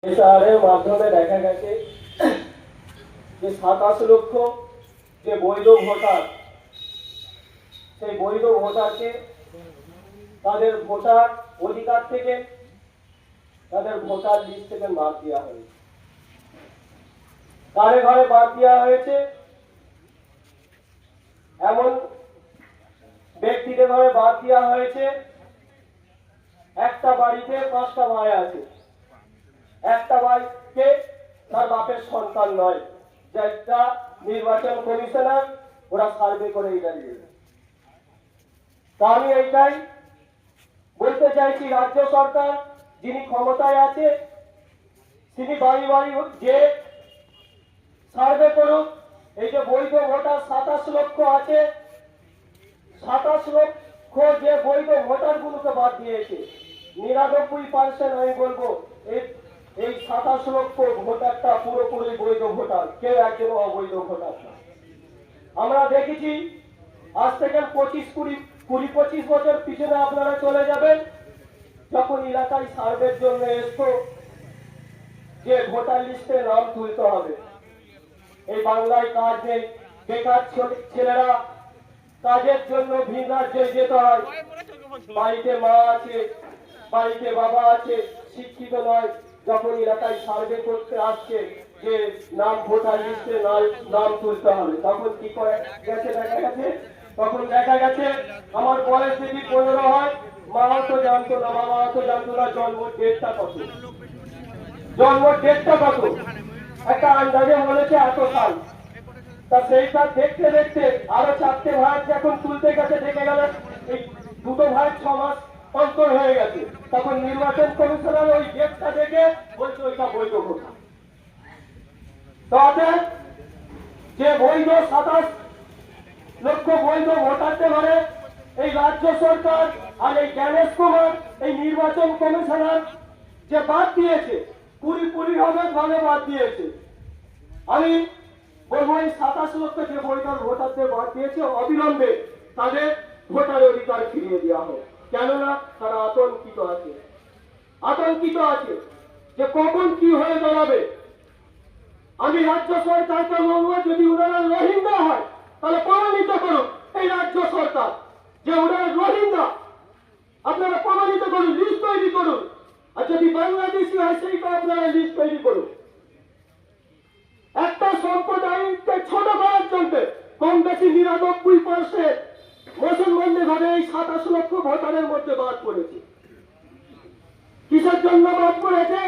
এসআরের মাধ্যমে দেখা গেছে যে 27 লক্ষ যে বৈধ ভোটার, সেই বৈধ ভোটারকে তাদের ভোটার অধিকার থেকে, তাদের ভোটার লিস্ট থেকে বাদ দেওয়া হয়েছে। ঘরে ঘরে বাদ দেওয়া হয়েছে, এমন ব্যক্তিদের ঘরে বাদ দেওয়া হয়েছে একটা বাড়িতে 5টা ভাই আছে, একটা ভাইকে তার বাপের সন্তান নয়, যেটা নির্বাচন কমিশনার ওরা সার্ভে করে এটা দিয়েছে। তা আমি এইটাই বলতে চাইছি, রাজ্য সরকার যিনি ক্ষমতায় আছে তিনি বাড়ি বাড়ি যে সার্ভে করুক। এই যে বৈধ ভোটার 27 লক্ষ আছে, 27 লক্ষ যে বৈধ ভোটার গুলোকে বাদ দিয়েছে, 99% আমি বলবো এই 27 লক্ষ ভোটারটা পুরোপুরি বৈধ ভোটার, কেউ একজন অবৈধ ভোটার না। আমরা দেখেছি আজ থেকে 25 বছর পিছনে আপনারা চলে যাবেন, যখন এলাকায় সার্ভের জন্য এসতো যে ভোটার লিস্টে নাম তুলতে হবে। এই বাংলায় কাজ নেই, বেকার ছেলেরা কাজের জন্য ভিন রাজ্যে যেতে হয়, বাড়িতে মা আছে, বাড়িতে বাবা আছে, শিক্ষিত নয়, যখন এলাকায় সার্ভে করতে আসছে যে নাম ভোটার লিস্টে নাম তুলতে হবে, তখন কি করে গেছে দেখা গেছে, তখন দেখা গেছে আমার বয়স যদি 15 হয়, মা তো জানতো না, বাবা তো জানতো না জন্ম ডেটটা কত, একটা আন্দাজে বলেছে এত সাল। তা সেইটা দেখতে দেখতে আরো 4টে ভাই যখন তুলতে গেছে, দেখে গেল এই 2টো ভাই 6 মাস অন্তর হয়ে গেছে, তখন নির্বাচন কমিশনার ওই ডেটটা দেখে বলছে ওইটা বৈধ ভোটার। তাতে যে বৈধ 27 লক্ষ বৈধ ভোটারতে পারে এই রাজ্য সরকার আর এই জ্ঞানেশ কুমার এই নির্বাচন কমিশনার যে বাদ দিয়েছে, পুরি ভাবে বাদ দিয়েছে। আমি বলবো এই 27 লক্ষ যে বৈধ ভোটারদের বাদ দিয়েছে, অবিলম্বে তাদের ভোটার অধিকার ফিরিয়ে দেওয়া হোক। কেননা তারা আতঙ্কিত আছে যে কখন কি হয়ে দাঁড়াবে। আমি রাজ্য সরকারকে বলবো, যদি ওনারা রোহিঙ্গা হয় তাহলে প্রমাণিত করুন এই রাজ্য সরকার যে ওনারা রোহিঙ্গা, আপনারা প্রমাণিত করুন, লিস্ট তৈরি করুন। আর যদি বাংলাদেশি হয় সেইটা আপনারা লিস্ট তৈরি করুন। একটা সম্প্রদায়কে ছোট করার জন্য কম বেশি 99% মুসলমানদের ঘরে এই 27 লক্ষ ভোটারের মধ্যে বাদ পড়েছে। কিসের জন্য বাদ পড়েছে?